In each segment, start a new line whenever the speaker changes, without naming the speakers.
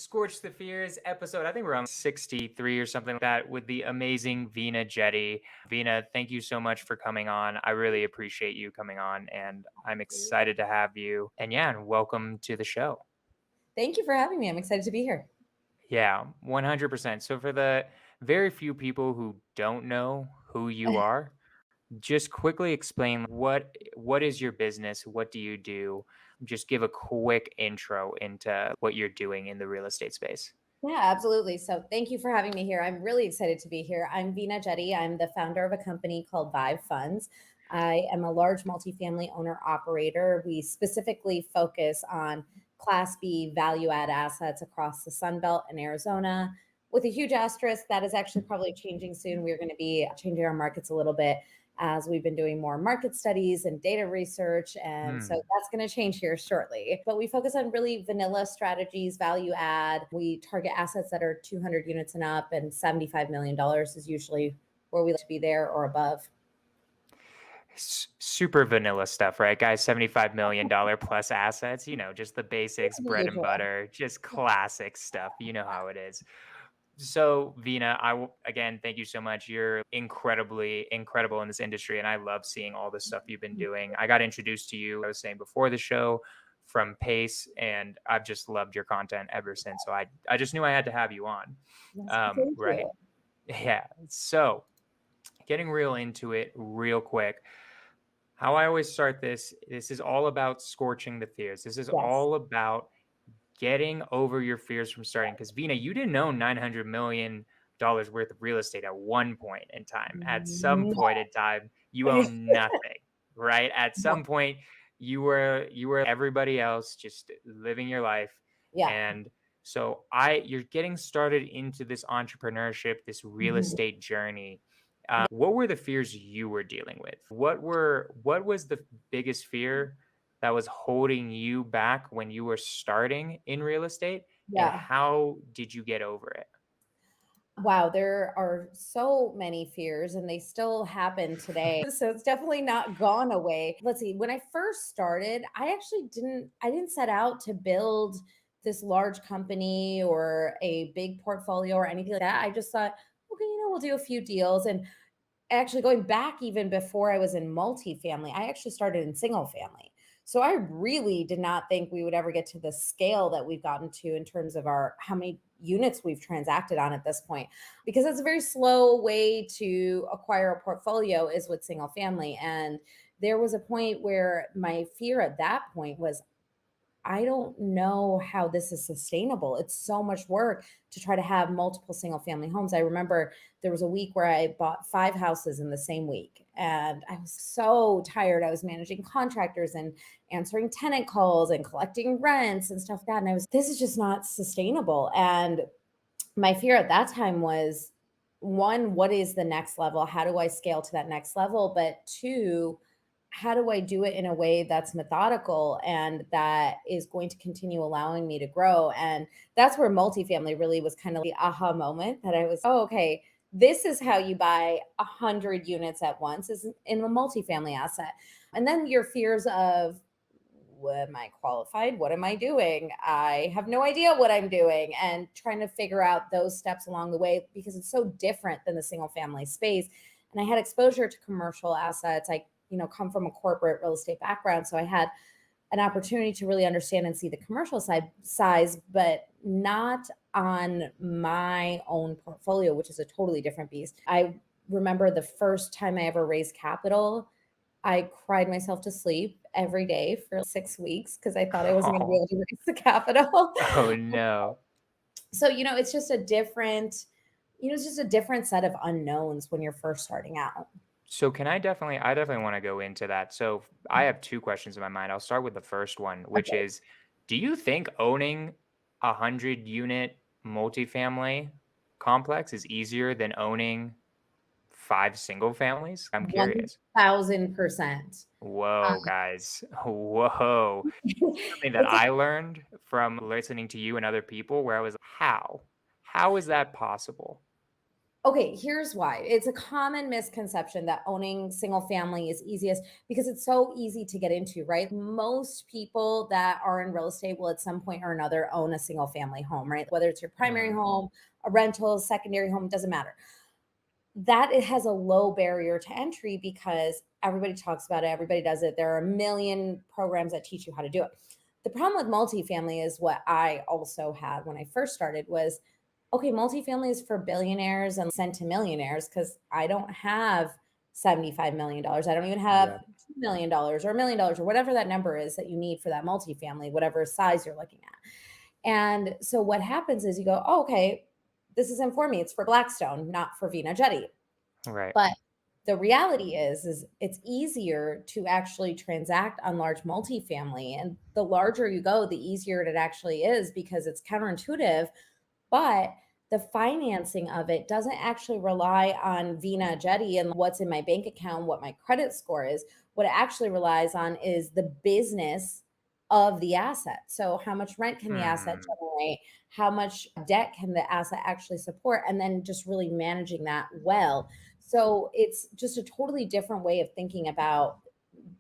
Skorch the Fears episode. I think we're on 63 or something like that with the amazing Veena Jetti. Veena, thank you so much for coming on. I really appreciate you coming on, and I'm excited to have you. And welcome to the show.
Thank you for having me. I'm excited to be here.
Yeah, 100%. So for the very few people who don't know who you are, just quickly explain what is your business? What do you do? Just give a quick intro into what you're doing in the real estate space.
Yeah, absolutely. So thank you for having me here. I'm really excited to be here. I'm Veena Jetti. I'm the founder of a company called Vive Funds. I am a large multifamily owner operator. We specifically focus on Class B value add assets across the Sun Belt and Arizona. With a huge asterisk, that is actually probably changing soon. We're going to be changing our markets a little bit as we've been doing more market studies and data research. And so
Hmm.
that's going to change here shortly. But we focus on really vanilla strategies, value add. We target assets that are 200 units and up, and $75 million is usually where we like to be there or above.
Super vanilla stuff, right, guys? $75 million plus assets, just the basics,
The
bread and
usual.
butter, just classic stuff. You know how it is. So, Veena, again, thank you so much. You're incredibly incredible in this industry, and I love seeing all the stuff you've been doing. I got introduced to you, I was saying before the show, from Pace, and I've just loved your content ever since. So I just knew I had to have you on.
Yes, thank
Right.
you.
Yeah. So getting real into it real quick. How I always start this is all about scorching the fears. This is
Yes.
all about getting over your fears from starting. Because Veena, you didn't own $900 million worth of real estate at one point in time. At some point in time, you own nothing, right? At some point, you were everybody else, just living your life.
Yeah.
And so you're getting started into this entrepreneurship, this real estate journey. What were the fears you were dealing with? What was the biggest fear that was holding you back when you were starting in real estate, and
Yeah.
how did you get over it?
Wow, there are so many fears and they still happen today. So it's definitely not gone away. Let's see. When I first started, I didn't set out to build this large company or a big portfolio or anything like that. I just thought, okay, we'll do a few deals. And actually, going back even before I was in multifamily, I actually started in single family. So I really did not think we would ever get to the scale that we've gotten to in terms of our how many units we've transacted on at this point, because it's a very slow way to acquire a portfolio is with single family. And there was a point where my fear at that point was, I don't know how this is sustainable. It's so much work to try to have multiple single family homes. I remember there was a week where I bought 5 houses in the same week, and I was so tired. I was managing contractors and answering tenant calls and collecting rents and stuff like that. And this is just not sustainable. And my fear at that time was, one, what is the next level? How do I scale to that next level? But two, how do I do it in a way that's methodical and that is going to continue allowing me to grow? And that's where multifamily really was kind of the aha moment that I was, oh, okay, this is how you buy 100 units at once is in a multifamily asset. And then your fears of, am I qualified? What am I doing? I have no idea what I'm doing, and trying to figure out those steps along the way because it's so different than the single family space. And I had exposure to commercial assets. I, come from a corporate real estate background. So I had an opportunity to really understand and see the commercial side size, but not on my own portfolio, which is a totally different beast. I remember the first time I ever raised capital, I cried myself to sleep every day for 6 weeks because I thought I wasn't going to be
Oh,
able to raise the capital.
oh no.
So, it's just a different, it's just a different set of unknowns when you're first starting out.
So can I definitely want to go into that. So I have two questions in my mind. I'll start with the first one, which
Okay.
is, do you think owning 100 unit multifamily complex is easier than owning five single families? I'm curious.
1000%.
Whoa, guys. Whoa. Something that
It's
I learned from listening to you and other people where I was, how? How is that possible?
Okay, here's why. It's a common misconception that owning single family is easiest because it's so easy to get into, right? Most people that are in real estate will at some point or another own a single family home, right? Whether it's your primary
Mm,
home, a rental, secondary home, doesn't matter. That it has a low barrier to entry because everybody talks about it, everybody does it. There are a million programs that teach you how to do it. The problem with multifamily is what I also had when I first started was okay, multifamily is for billionaires and centimillionaires because I don't have $75 million. I don't even have
yeah.
$2 million or $1 million or whatever that number is that you need for that multifamily, whatever size you're looking at. And so what happens is you go, oh, okay, this isn't for me. It's for Blackstone, not for Veena Jetti.
Right.
But the reality is it's easier to actually transact on large multifamily. And the larger you go, the easier it actually is because it's counterintuitive, but the financing of it doesn't actually rely on Veena Jetti and what's in my bank account, what my credit score is. What it actually relies on is the business of the asset. So, how much rent can the asset
Hmm.
generate? How much debt can the asset actually support? And then just really managing that well. So, it's just a totally different way of thinking about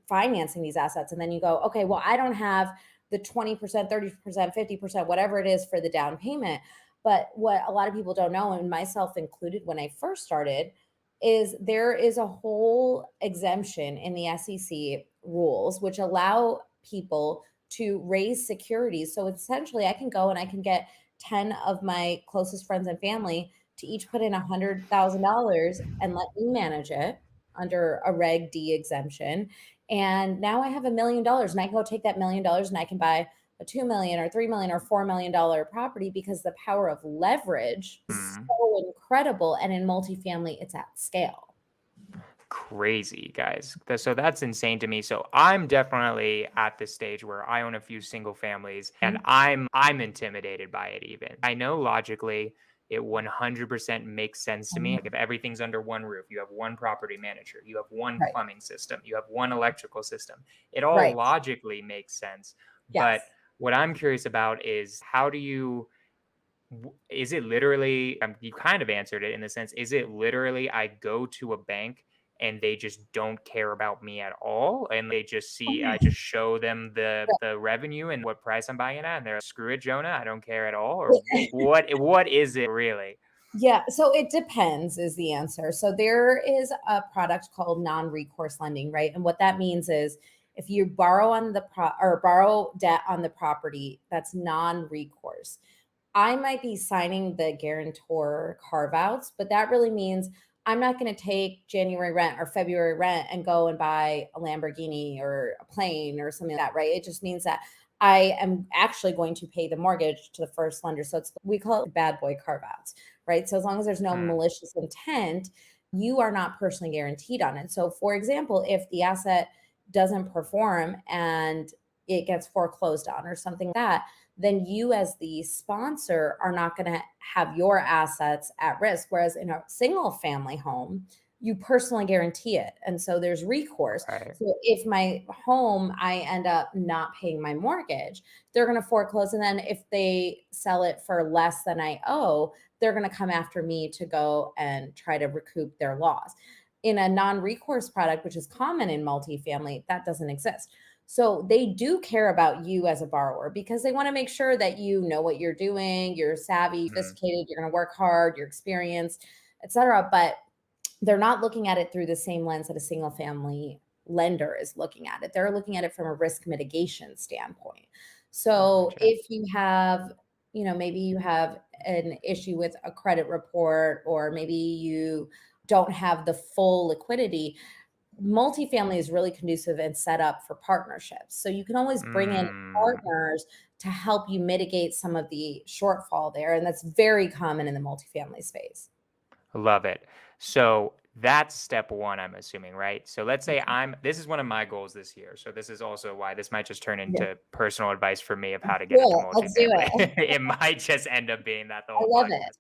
financing these assets. And then you go, okay, well, I don't have the 20%, 30%, 50%, whatever it is for the down payment. But what a lot of people don't know, and myself included when I first started, is there is a whole exemption in the SEC rules which allow people to raise securities. So essentially, I can go and I can get 10 of my closest friends and family to each put in $100,000 and let me manage it under a Reg D exemption. And now I have $1 million and I can go take that $1 million and I can buy a 2 million or 3 million or $4 million property because the power of leverage is
Hmm.
so incredible. And in multifamily, it's at scale.
Crazy, guys. So that's insane to me. So I'm definitely at the stage where I own a few single families and
Mhm.
I'm intimidated by it even. I know logically it 100% makes sense to me.
Mhm.
Like if everything's under one roof, you have one property manager, you have one
Right.
plumbing system, you have one electrical system. It all
Right.
logically makes sense. But
Yes.
what I'm curious about is how do you is it literally you kind of answered it in the sense, is it literally I go to a bank and they just don't care about me at all and they just see I just show them the revenue and what price I'm buying it at and they're like, screw it, Jonah, I don't care at all, or what is it really?
Yeah, so it depends is the answer. So there is a product called non-recourse lending, right? And what that means is if you borrow on the or borrow debt on the property, that's non-recourse. I might be signing the guarantor carve outs, but that really means I'm not going to take January rent or February rent and go and buy a Lamborghini or a plane or something like that, right? It just means that I am actually going to pay the mortgage to the first lender. So it's we call it bad boy carve outs, right? So as long as there's no
Hmm.
malicious intent, you are not personally guaranteed on it. So for example, if the asset doesn't perform and it gets foreclosed on or something like that, then you as the sponsor are not going to have your assets at risk. Whereas in a single family home, you personally guarantee it. And so there's recourse.
Right.
So if my home, I end up not paying my mortgage, they're going to foreclose. And then if they sell it for less than I owe, they're going to come after me to go and try to recoup their loss. In a non recourse product, which is common in multifamily, that doesn't exist. So they do care about you as a borrower because they want to make sure that you know what you're doing, you're savvy,
Hmm.
sophisticated, you're going to work hard, you're experienced, etc. But they're not looking at it through the same lens that a single family lender is looking at it. They're looking at it from a risk mitigation standpoint. So
Gotcha.
if you have, maybe you have an issue with a credit report, or maybe you don't have the full liquidity, multifamily is really conducive and set up for partnerships. So you can always bring in
Mm.
partners to help you mitigate some of the shortfall there. And that's very common in the multifamily space.
Love it. So that's step one, I'm assuming, right? So let's say this is one of my goals this year. So this is also why this might just turn
Yeah.
into personal advice for me of how to get into
Cool. Let's do
multifamily.
it.
It might just end up being that the
I
whole
love it.
podcast.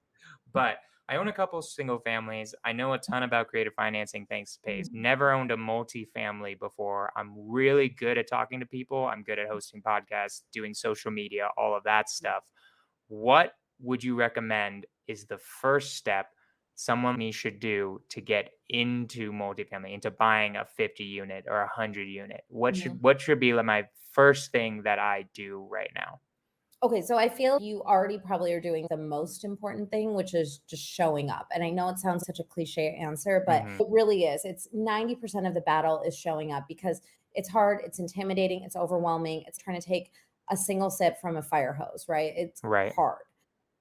But I own a couple single families. I know a ton about creative financing thanks to Pace. Never owned a multifamily before. I'm really good at talking to people. I'm good at hosting podcasts, doing social media, all of that stuff. What would you recommend is the first step someone should do to get into multifamily, into buying a 50 unit or a 100 unit? What should be like my first thing that I do right now?
Okay, so I feel you already probably are doing the most important thing, which is just showing up. And I know it sounds such a cliche answer, but
Hmm.
it really is. It's 90% of the battle is showing up because it's hard, it's intimidating, it's overwhelming. It's trying to take a single sip from a fire hose, right? It's
Right.
hard.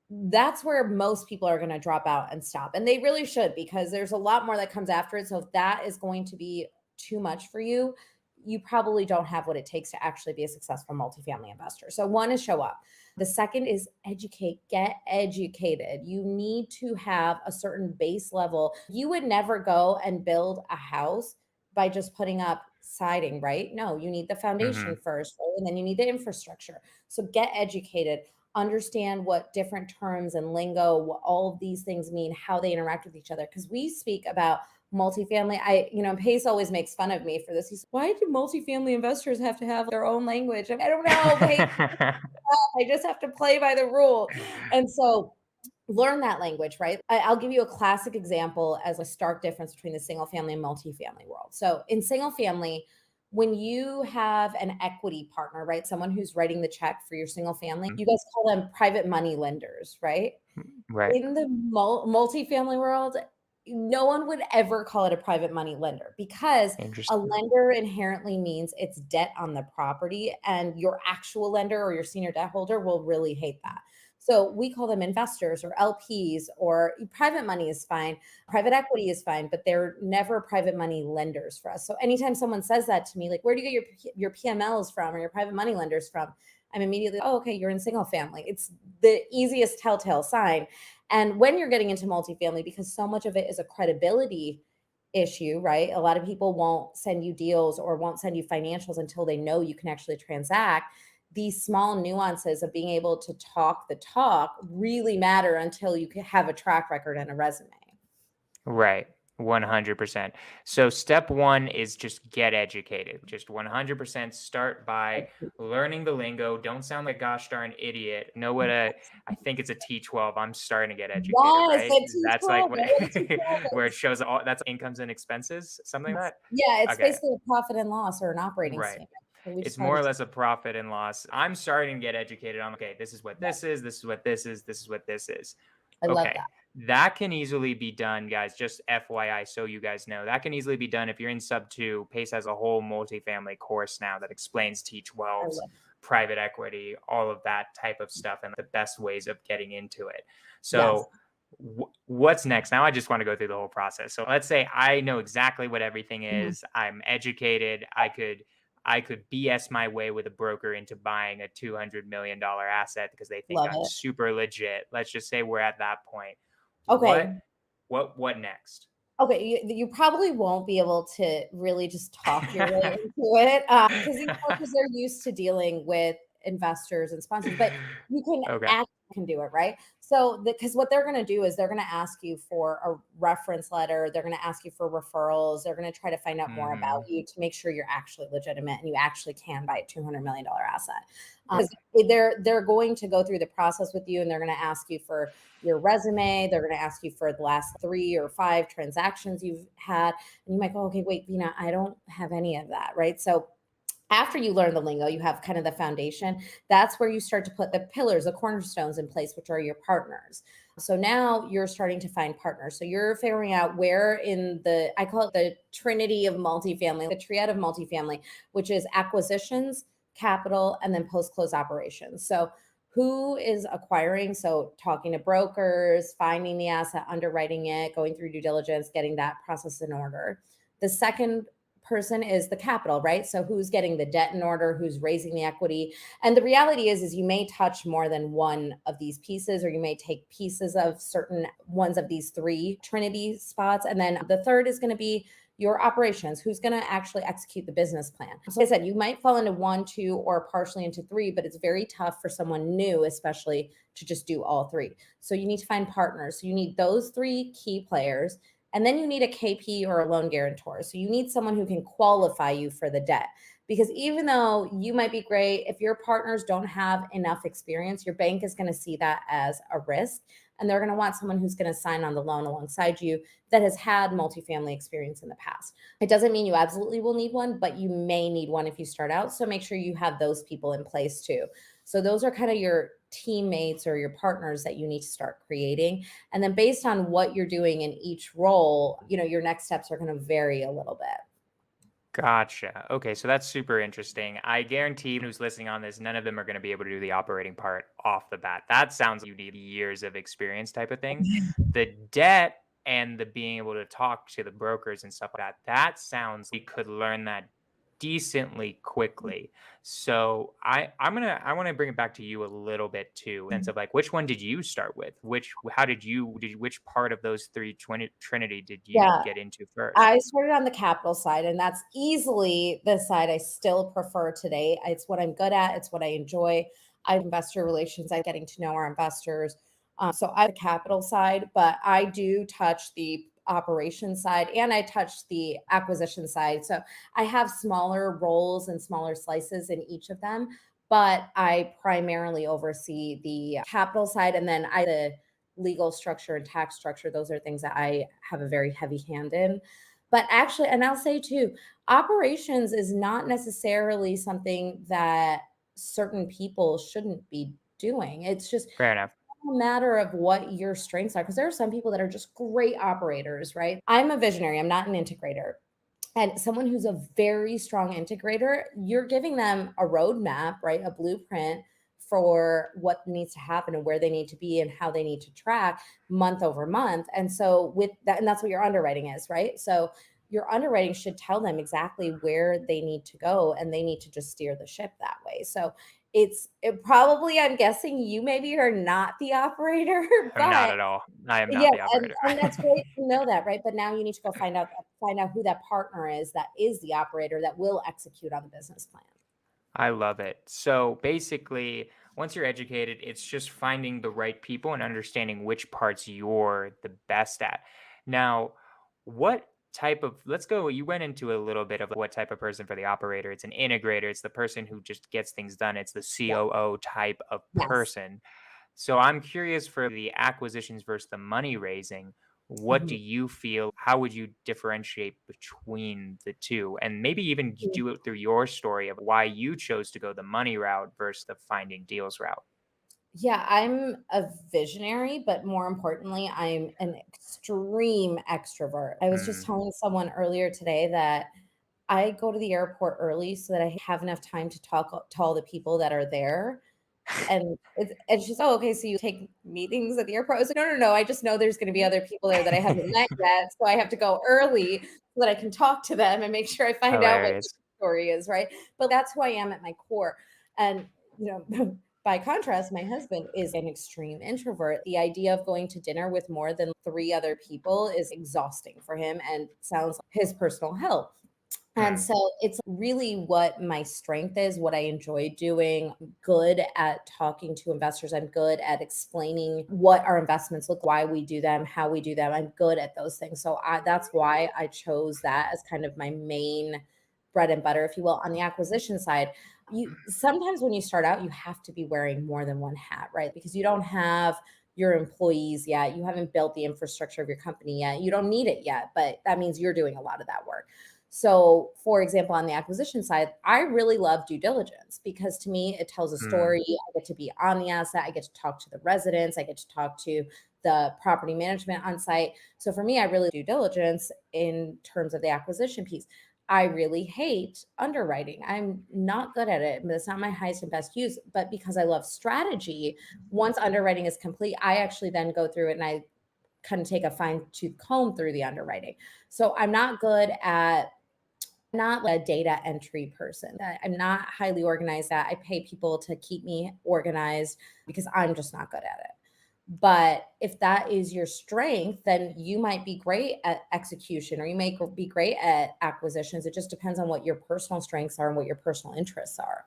That's where most people are going to drop out and stop. And they really should, because there's a lot more that comes after it. So if that is going to be too much for you, you probably don't have what it takes to actually be a successful multifamily investor. So one is show up. The second is educate, get educated. You need to have a certain base level. You would never go and build a house by just putting up siding, right? No, you need the foundation
Hmm.
first, right? And then you need the infrastructure. So get educated, understand what different terms and lingo, what all of these things mean, how they interact with each other. Because we speak about multifamily. Pace always makes fun of me for this. He's, why do multifamily investors have to have their own language? I don't know, Pace. I just have to play by the rule. And so learn that language, right? I'll give you a classic example as a stark difference between the single family and multifamily world. So in single family, when you have an equity partner, right? Someone who's writing the check for your single family, you guys call them private money lenders, right?
Right.
In the multifamily world, no one would ever call it a private money lender, because a
Interesting.
lender inherently means it's debt on the property, and your actual lender or your senior debt holder will really hate that. So we call them investors or LPs, or private money is fine. Private equity is fine, but they're never private money lenders for us. So anytime someone says that to me, like, where do you get your PMLs from or your private money lenders from? I'm immediately, oh, okay, you're in single family. It's the easiest telltale sign. And when you're getting into multifamily, because so much of it is a credibility issue, right? A lot of people won't send you deals or won't send you financials until they know you can actually transact. These small nuances of being able to talk the talk really matter until you can have a track record and a resume.
Right. 100%. So step one is just get educated. Just 100% start by learning the lingo. Don't sound like a gosh darn idiot. Know what I think it's a T12. I'm starting to get educated,
Yes,
right?
a
That's like
T12.
what
Know what a T12
where it
is.
shows all that's incomes and expenses, something like
Yeah,
that.
it's
Okay.
basically a profit and loss or an operating
Right.
statement. So we just
It's
call it
more
a
or
T.
less a profit and loss. I'm starting to get educated on, okay, this is what this is, this is what this is, this is what this is.
I love
Okay.
that.
That can easily be done, guys. Just FYI, so you guys know. That can easily be done if you're in sub two. Pace has a whole multifamily course now that explains
I
T12s,
love
private equity, all of that type of stuff, and the best ways of getting into it.
Yes.
So, what's next? Now, I just want to go through the whole process. So, let's say I know exactly what everything
Mhm.
is. I'm educated. I could BS my way with a broker into buying a $200 million asset because they think
Love
I'm
it.
super legit. Let's just say we're at that point.
Okay.
What next?
Okay, you probably won't be able to really just talk your way into it, because these brokers are used to dealing with investors and sponsors, but you can
Okay.
act can do it, right? So, because what they're gonna do is they're gonna ask you for a reference letter, they're gonna ask you for referrals, they're gonna try to find out more about
Mhm.
you to make sure you're actually legitimate and you actually can buy a $200 million asset. 'Cause they're going to go through the process with you, and they're gonna ask you for your resume. They're going to ask you for the last 3 or 5 transactions you've had. And you might go, okay, wait, Veena, I don't have any of that. Right. So after you learn the lingo, you have kind of the foundation. That's where you start to put the pillars, the cornerstones in place, which are your partners. So now you're starting to find partners. So you're figuring out where in I call it the trinity of multifamily, the triad of multifamily, which is acquisitions, capital, and then post close operations. So who is acquiring? So talking to brokers, finding the asset, underwriting it, going through due diligence, getting that process in order. The second person is the capital, right? So who's getting the debt in order, who's raising the equity. And the reality is you may touch more than one of these pieces, or you may take pieces of certain ones of these 3 Trinity spots. And then the third is going to be your operations, who's going to actually execute the business plan. So like I said, you might fall into 1, 2, or partially into 3, but it's very tough for someone new, especially, to just do all 3. So you need to find partners. So you need those 3 key players. And then you need a KP or a loan guarantor. So you need someone who can qualify you for the debt. Because even though you might be great, if your partners don't have enough experience, your bank is going to see that as a risk. and they're going to want someone who's going to sign on the loan alongside you that has had multifamily experience in the past. It doesn't mean you absolutely will need one, but you may need one if you start out. So make sure you have those people in place too. So those are kind of your teammates or your partners that you need to start creating. And then based on what you're doing in each role, your next steps are going to vary a little bit.
Gotcha. Okay, so that's super interesting. I guarantee who's listening on this, none of them are going to be able to do the operating part off the bat. That sounds like you need years of experience type of thing. The debt and the being able to talk to the brokers and stuff like that, that sounds like you could learn that decently quickly. So I want to bring it back to you a little bit too, sense of like which one did you start with? Which part of those trinity did you
Yeah,
get into first?
I started on the capital side, and that's easily the side I still prefer today. It's what I'm good at, it's what I enjoy. I investor relations, I getting to know our investors. So I have the capital side, but I do touch the operation side and I touch the acquisition side. So I have smaller roles and smaller slices in each of them, but I primarily oversee the capital side, and then the legal structure and tax structure. Those are things that I have a very heavy hand in. But actually, and I'll say too, operations is not necessarily something that certain people shouldn't be doing. It's just
Fair enough.
a matter of what your strengths are. Because there are some people that are just great operators, right? I'm a visionary, I'm not an integrator. And someone who's a very strong integrator, you're giving them a roadmap, right? A blueprint for what needs to happen and where they need to be and how they need to track month over month. And so with that, and that's what your underwriting is, right? So your underwriting should tell them exactly where they need to go, and they need to just steer the ship that way. So it probably, I'm guessing you maybe are not the operator,
I'm not
but
at all. I am
yeah,
not the
and
operator.
and that's great to know that, right? But now you need to go find out who that partner is that is the operator that will execute on the business plan.
I love it. So basically, once you're educated, it's just finding the right people and understanding which parts you're the best at. Now, what type of, let's go, you went into a little bit of what type of person for the operator. It's an integrator, it's the person who just gets things done, it's the
Yeah.
COO type of
Yes.
person. So I'm curious for the acquisitions versus the money raising. What do
Mhm.
you feel? How would you differentiate between the two? And maybe even do it through your story of why you chose to go the money route versus the finding deals route.
Yeah, I'm a visionary, but more importantly, I'm an extreme extrovert. I was just
Mm.
telling someone earlier today that I go to the airport early so that I have enough time to talk to all the people that are there. And she's, "Oh, okay, so you take meetings at the airport?" I was like, "No, no, no, I just know there's gonna be other people there that I haven't met yet, so I have to go early so that I can talk to them and make sure I find out what the
Hilarious.
story is," right? But that's who I am at my core, and, by contrast, my husband is an extreme introvert. The idea of going to dinner with more than 3 other people is exhausting for him and sounds like his personal health. And
Mm.
so it's really what my strength is, what I enjoy doing. I'm good at talking to investors. I'm good at explaining what our investments look, why we do them, how we do them. I'm good at those things. So that's why I chose that as kind of my main bread and butter, if you will. On the acquisition side, you sometimes when you start out, you have to be wearing more than one hat, right? Because you don't have your employees yet. You haven't built the infrastructure of your company yet. You don't need it yet, but that means you're doing a lot of that work. So, for example, on the acquisition side, I really love due diligence because to me, it tells a
Mm.
story. I get to be on the asset. I get to talk to the residents. I get to talk to the property management on site. So for me, I really due diligence in terms of the acquisition piece. I really hate underwriting. I'm not good at it. That's not my highest and best use. But because I love strategy, once underwriting is complete, I actually then go through it and I kind of take a fine tooth comb through the underwriting. So I'm not good at not like a data entry person. I'm not highly organized that I pay people to keep me organized because I'm just not good at it. But if that is your strength, then you might be great at execution or you may be great at acquisitions. It just depends on what your personal strengths are and what your personal interests are.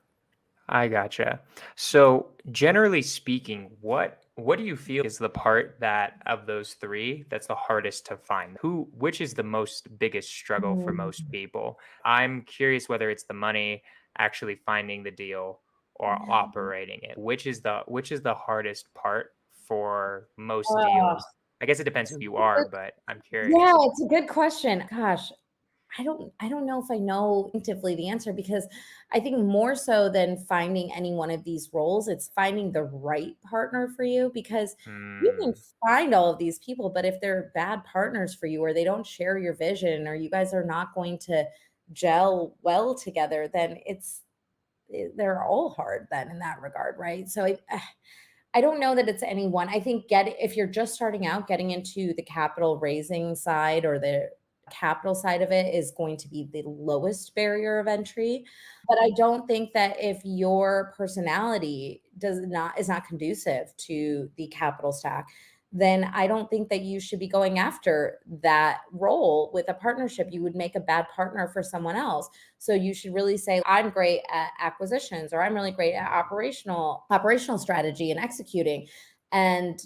I gotcha. So, generally speaking, what do you feel is the part that of those three that's the hardest to find? Which is the most biggest struggle for most
Mm.
people? I'm curious whether it's the money, actually finding the deal, or operating it. Which is the hardest part for most
Oh,
deals? I guess it depends who you are, but I'm
yeah,
curious.
it's a good question. Gosh, I don't know if I know intuitively the answer because I think more so than finding any one of these roles, it's finding the right partner for you because you can
Hmm.
find all of these people, but if they're bad partners for you or they don't share your vision or you guys are not going to gel well together, then they're all hard then in that regard, right? So I don't know that it's any one. I think if you're just starting out, getting into the capital raising side or the capital side of it is going to be the lowest barrier of entry. But I don't think that if your personality is not conducive to the capital stack, then I don't think that you should be going after that role with a partnership. You would make a bad partner for someone else. So you should really say, I'm great at acquisitions, or I'm really great at operational strategy and executing. And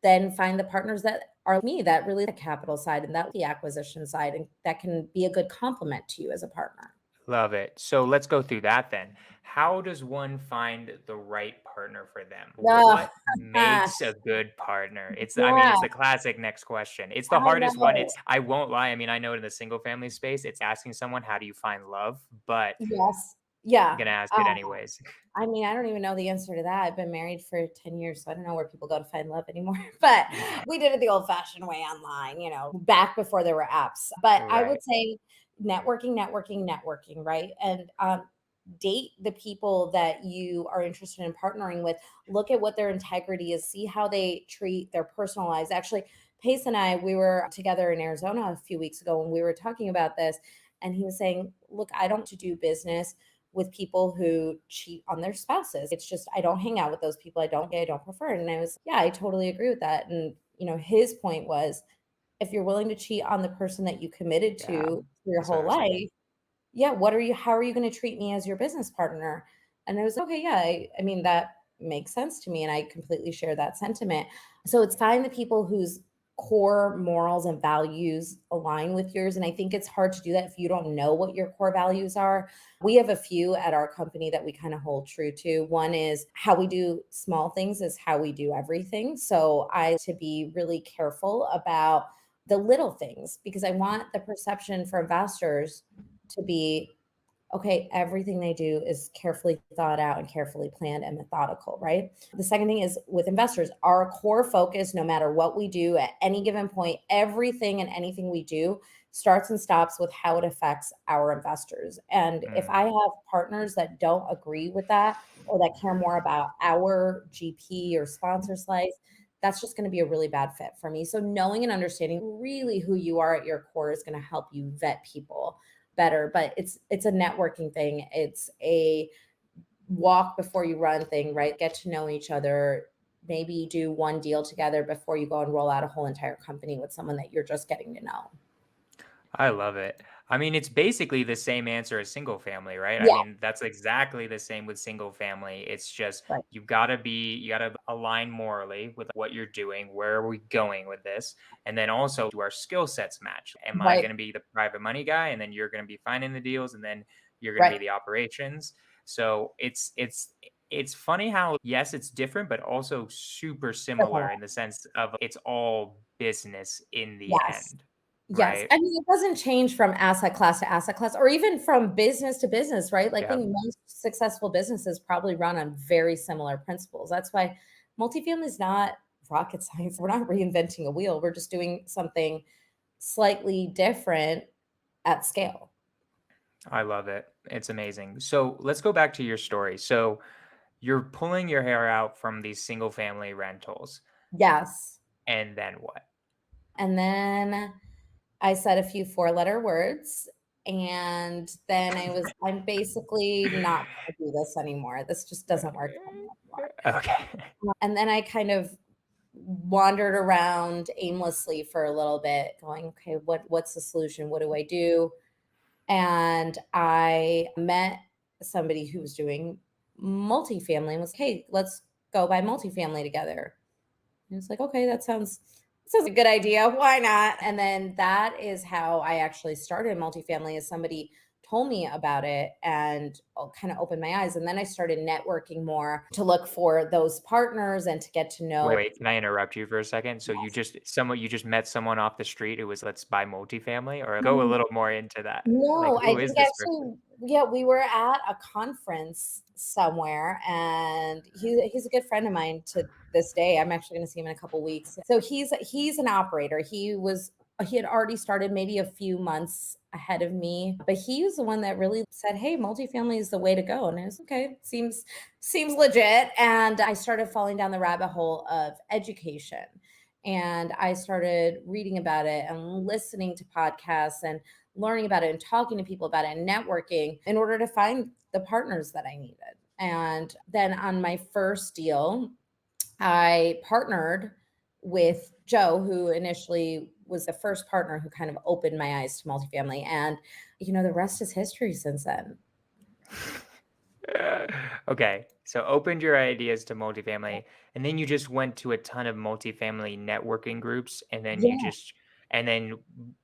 then find the partners that are me, that really the capital side and that the acquisition side, and that can be a good complement to you as a partner.
Love it. So let's go through that then. How does one find the right partner for them?
Oh,
What makes a good partner? I mean,
yeah,
it's the classic next question. It's the
I
hardest one.
know.
I won't lie. I mean, I know in the single family space, it's asking someone, how do you find love? But
Yes.
I'm
Yeah.
going to ask it
Uh,
anyways.
I mean, I don't even know the answer to that. I've been married for 10 years, so I don't know where people go to find love anymore. But we did it the old fashioned way online, back before there were apps. But I
Right.
would say networking, networking, networking, right? And date the people that you are interested in partnering with. Look at what their integrity is, see how they treat their personal lives. Actually, Pace and I, we were together in Arizona a few weeks ago and we were talking about this. And he was saying, look, I don't to do business with people who cheat on their spouses. It's just I don't hang out with those people. I don't prefer it. And I was, yeah, I totally agree with that. And his point was if you're willing to cheat on the person that you committed
Yeah.
to for your
That's what I
whole
was thinking.
life, yeah, how are you going to treat me as your business partner? And I was like, okay, yeah, I mean, that makes sense to me. And I completely share that sentiment. So it's find the people whose core morals and values align with yours. And I think it's hard to do that if you don't know what your core values are. We have a few at our company that we kind of hold true to. One is how we do small things is how we do everything. So I to be really careful about the little things because I want the perception for investors to be okay, everything they do is carefully thought out and carefully planned and methodical, right? The second thing is with investors, our core focus, no matter what we do at any given point, everything and anything we do starts and stops with how it affects our investors. And if I
Mm.
have partners that don't agree with that or that care more about our GP or sponsor slice, that's just going to be a really bad fit for me. So knowing and understanding really who you are at your core is going to help you vet people better. But it's a networking thing. It's a walk before you run thing, right? Get to know each other. Maybe do one deal together before you go and roll out a whole entire company with someone that you're just getting to know.
I love it. I mean, it's basically the same answer as single family, right? I
Yeah,
mean, that's exactly the same with single family. It's just
right,
you got to align morally with what you're doing. Where are we going with this? And then also, do our skill sets match? Am I
right,
going to be the private money guy, and then you're going to be finding the deals, and then you're going to be
right.
the operations? So it's funny how yes, it's different, but also super similar in the sense of it's all business in the
Yes.
end,
Yes.
right?
I mean, it doesn't change from asset class to asset class or even from business to business, right? Like, I
Yeah.
think most successful businesses probably run on very similar principles. That's why multifamily is not rocket science. We're not reinventing a wheel. We're just doing something slightly different at scale.
I love it. It's amazing. So let's go back to your story. So you're pulling your hair out from these single family rentals,
Yes.
and then what?
And then I said a few four-letter words, and then I'm basically not gonna do this anymore. This just doesn't work for me anymore.
Okay.
And then I kind of wandered around aimlessly for a little bit, going, okay, what's the solution? What do I do? And I met somebody who was doing multifamily and was, hey, let's go buy multifamily together. And it's like, okay, that sounds like a good idea. Why not? And then that is how I actually started multifamily. Is somebody told me about it and kind of opened my eyes. And then I started networking more to look for those partners and to get to
Wait,
know.
wait, can I interrupt you for a second? So you just met someone off the street who was, "Let's buy multifamily," or go a little more into that. Like,
No, I
who is
think
this person?
actually, yeah, we were at a conference somewhere, and he's a good friend of mine to this day. I'm actually going to see him in a couple weeks. So he's an operator. He had already started maybe a few months ahead of me, but he was the one that really said, "Hey, multifamily is the way to go." And I was okay, seems legit. And I started falling down the rabbit hole of education. And I started reading about it and listening to podcasts and learning about it and talking to people about it and networking in order to find the partners that I needed. And then on my first deal, I partnered with Joe, who initially was the first partner who kind of opened my eyes to multifamily. And, the rest is history since then.
Okay, so opened your ideas to multifamily, and then you just went to a ton of multifamily networking groups, and then
Yeah.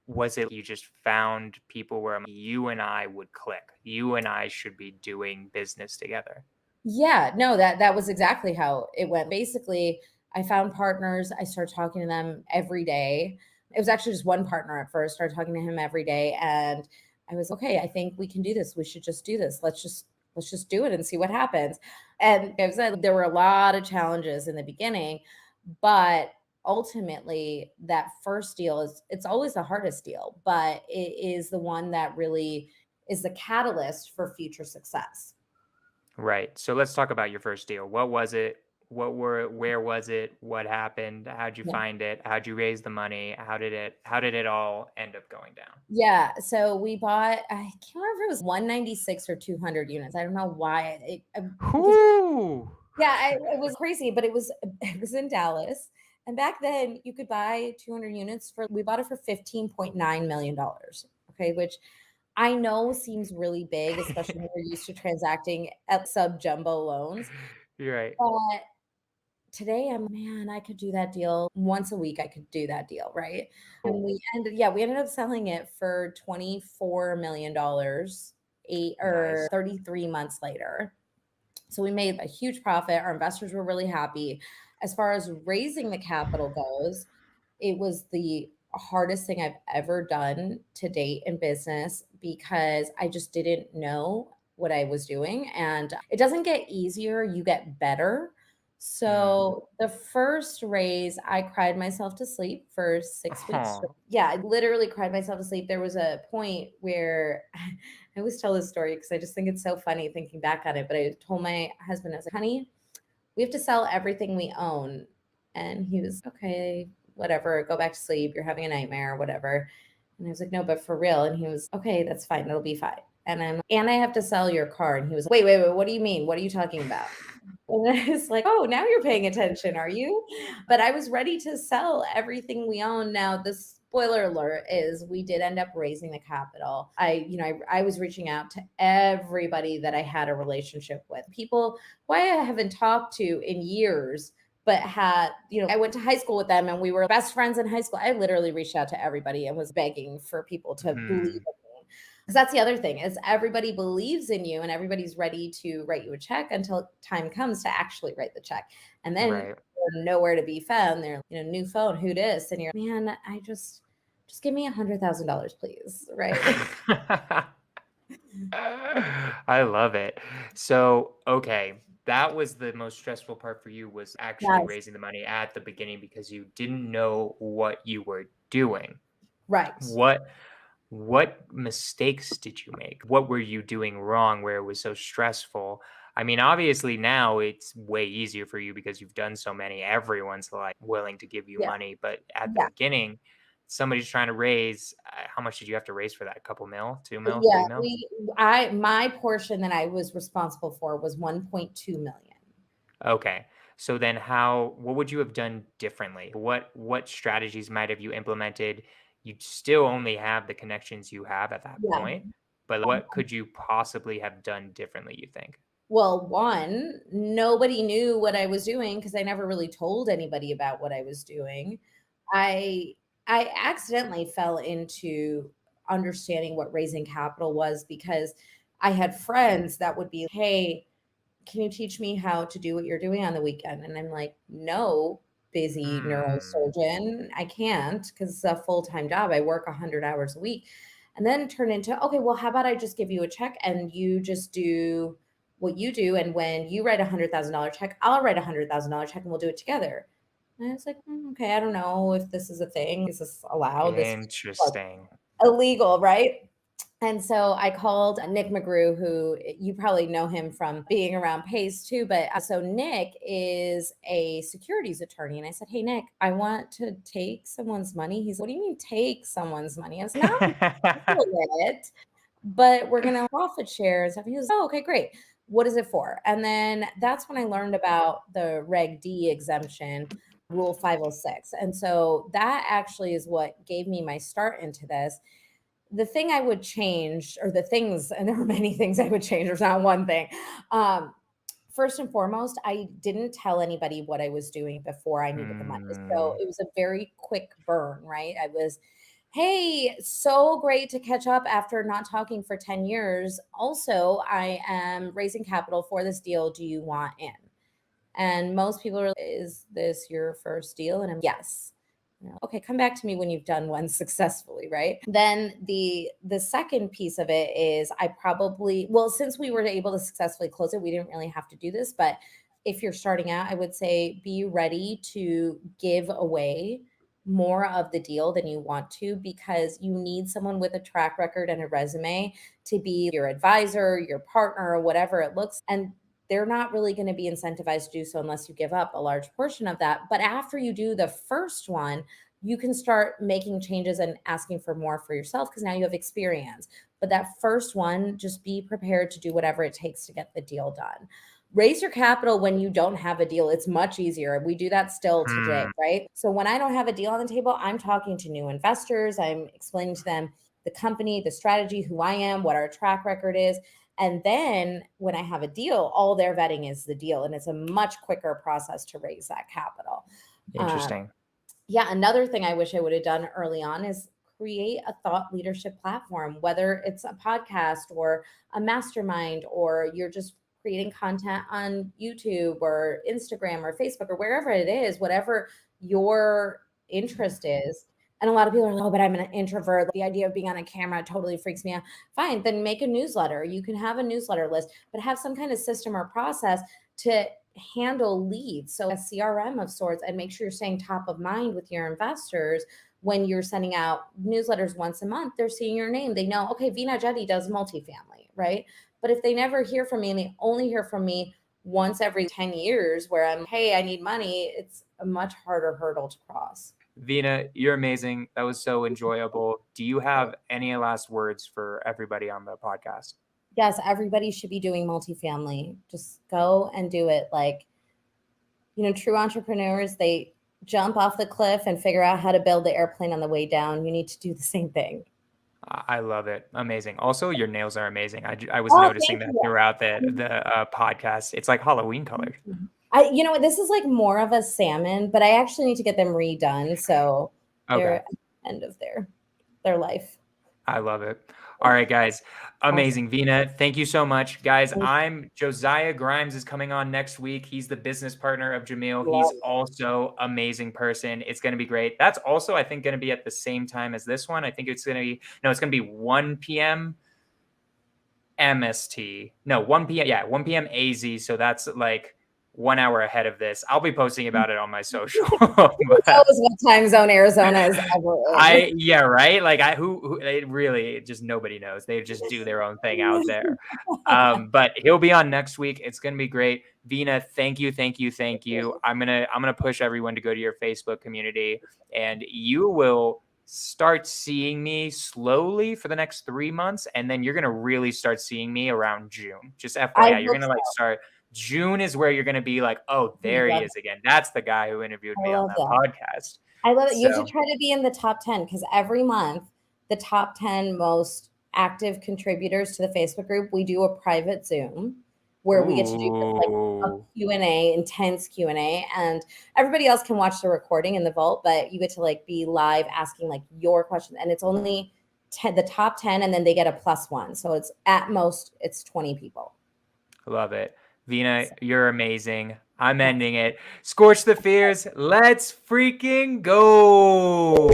was it you just found people where you and I would click? You and I should be doing business together.
Yeah, no, that was exactly how it went. Basically, I found partners, I started talking to them every day. It was actually just one partner at first, started talking to him every day, and I was, "Okay, I think we can do this. We should just do this. Let's just do it and see what happens." And like I said, there were a lot of challenges in the beginning, but ultimately that first deal it's always the hardest deal, but it is the one that really is the catalyst for future success.
Right. So let's talk about your first deal. What was it? Where was it? What happened? How'd you
Yeah.
find it? How'd you raise the money? How did it all end up going down?
Yeah, so we bought, I can't remember if it was 196 or 200 units. I don't know why because
Whoo!
yeah, it was crazy, but it was in Dallas. And back then you could buy 200 units for we bought it for $15.9 million. Okay, which I know seems really big, especially when you're used to transacting at sub jumbo loans.
You're right.
But today man, I could do that deal once a week. I could do that deal, right? And
Oh,
we ended up selling it for $24 million 8 or
nice.
33 months later. So we made a huge profit. Our investors were really happy. As far as raising the capital goes, it was the hardest thing I've ever done to date in business because I just didn't know what I was doing. And it doesn't get easier, you get better.
Mm.
So the first raise, I cried myself to sleep for 6 weeks.
Oh.
Yeah, I literally cried myself to sleep. There was a point where I always tell this story because I just think it's so funny thinking back on it. But I told my husband, I was like, "Honey, we have to sell everything we own." And he was, "Okay, whatever, go back to sleep. You're having a nightmare, whatever." And I was like, "No, but for real." And he was, "Okay, that's fine. It'll be fine." And I have to sell your car. And he was, "Wait, wait, wait. What do you mean? What are you talking about?" And I was like, "Oh, now you're paying attention, are you?" But I was ready to sell everything we own. Now, the spoiler alert is we did end up raising the capital. I was reaching out to everybody that I had a relationship with, people who I haven't talked to in years, but I went to high school with them and we were best friends in high school. I literally reached out to everybody and was begging for people to believe
Hmm.
in me. Because that's the other thing is everybody believes in you and everybody's ready to write you a check until time comes to actually write the check. And then
Right.
they're nowhere to be found. They're, new phone, who dis? And you're, man, I just give me $100,000, please. Right.
I love it. So, okay, that was the most stressful part for you was actually
Yes.
raising the money at the beginning because you didn't know what you were doing.
Right.
What what mistakes did you make? What were you doing wrong where it was so stressful? I mean, obviously now it's way easier for you because you've done so many. Everyone's like willing to give you
Yeah.
money, but at the
Yeah.
beginning, somebody's trying to raise. How much did you have to raise for that? A couple mil, 2 mil,
Yeah.
3 mil?
My portion that I was responsible for was 1.2 million.
Okay. So then what would you have done differently? What strategies might have you implemented? You'd still only have the connections you have at that
Yeah.
point, but what could you possibly have done differently, you think?
Well, one, nobody knew what I was doing because I never really told anybody about what I was doing. I I accidentally fell into understanding what raising capital was, because I had friends that would be, hey, can you teach me how to do what you're doing on the weekend? And I'm like, no, busy
Hmm.
neurosurgeon, I can't, because it's a full-time job. I work 100 hours a week. And then turn into, okay, well, how about I just give you a check and you just do what you do. And when you write $100,000 check, I'll write $100,000 check and we'll do it together. And I was like, okay, I don't know if this is a thing. Is this allowed? This is like
Interesting.
illegal, right? And so I called Nick McGrew, who you probably know him from being around Pace too. But so Nick is a securities attorney. And I said, hey, Nick, I want to take someone's money. He's, what do you mean take someone's money? I was not it, but we're going to profit share and stuff. He was, oh, okay, great. What is it for? And then that's when I learned about the Reg D exemption, Rule 506. And so that actually is what gave me my start into this. The thing I would change, or the things, and there are many things I would change, there's not one thing. First and foremost, I didn't tell anybody what I was doing before I needed the money. So
Hmm.
it was a very quick burn, right? I was, hey, so great to catch up after not talking for 10 years. Also, I am raising capital for this deal. Do you want in? And most people are, is this your first deal? And I'm, yes. Okay, come back to me when you've done one successfully, right? Then the second piece of it is, I probably, well, since we were able to successfully close it, we didn't really have to do this, but if you're starting out, I would say be ready to give away more of the deal than you want to, because you need someone with a track record and a resume to be your advisor, your partner, or whatever it looks. And they're not really going to be incentivized to do so unless you give up a large portion of that. But after you do the first one, you can start making changes and asking for more for yourself, because now you have experience. But that first one, just be prepared to do whatever it takes to get the deal done. Raise your capital when you don't have a deal. It's much easier. We do that still today,
Hmm.
right? So when I don't have a deal on the table, I'm talking to new investors. I'm explaining to them the company, the strategy, who I am, what our track record is. And then when I have a deal, all their vetting is the deal. And it's a much quicker process to raise that capital. Um,
Interesting.
yeah, another thing I wish I would have done early on is create a thought leadership platform, whether it's a podcast or a mastermind, or you're just creating content on YouTube or Instagram or Facebook or wherever it is, whatever your interest is. And a lot of people are like, oh, but I'm an introvert. The idea of being on a camera totally freaks me out. Fine, then make a newsletter. You can have a newsletter list, but have some kind of system or process to handle leads. So a CRM of sorts, and make sure you're staying top of mind with your investors. When you're sending out newsletters once a month, they're seeing your name. They know, okay, Veena Jetti does multifamily, right? But if they never hear from me and they only hear from me once every 10 years where I'm, hey, I need money, it's a much harder hurdle to cross.
Veena, you're amazing. That was so enjoyable. Do you have any last words for everybody on the podcast?
Yes, everybody should be doing multifamily. Just go and do it. Like, true entrepreneurs, they jump off the cliff and figure out how to build the airplane on the way down. You need to do the same thing.
I love it. Amazing. Also, your nails are amazing. I was
Oh,
noticing
thank
that
you.
throughout the podcast. It's like Halloween color.
You know what? This is like more of a salmon, but I actually need to get them redone. So they're
Okay.
at the end of their life.
I love it. All right, guys.
Awesome.
Amazing. Veena, thank you so much. Guys, I'm Josiah Grimes is coming on next week. He's the business partner of Jamil. He's
Love it.
also amazing person. It's going to be great. That's also, I think, going to be at the same time as this one. I think it's going to be, no, it's going to be 1 p.m. MST. No, 1 p.m. Yeah, 1 p.m. AZ. So that's like 1 hour ahead of this. I'll be posting about it on my social.
Who knows what time zone Arizona is ever in?
Yeah, right. Like who it really just nobody knows. They just do their own thing out there. But he'll be on next week. It's gonna be great. Veena, thank you, thank you, thank you. I'm gonna push everyone to go to your Facebook community, and you will start seeing me slowly for the next 3 months, and then you're gonna really start seeing me around June. Just
I
FYI, you're
hope
gonna like
so.
start. June is where you're gonna be like, oh, there he
Love
is again. That's the guy who interviewed
I
me on
love
that
that.
podcast.
I love it. You should
So.
try to be in the top 10, because every month, the top 10 most active contributors to the Facebook group, we do a private Zoom where we get to do just like a
Ooh.
Q&A, intense Q&A, and everybody else can watch the recording in the vault, but you get to like be live asking like your questions. And it's only the top 10, and then they get a +1. So it's at most, it's 20 people.
Love it. Veena, you're amazing. I'm ending it. Skorch the Fears. Let's freaking go.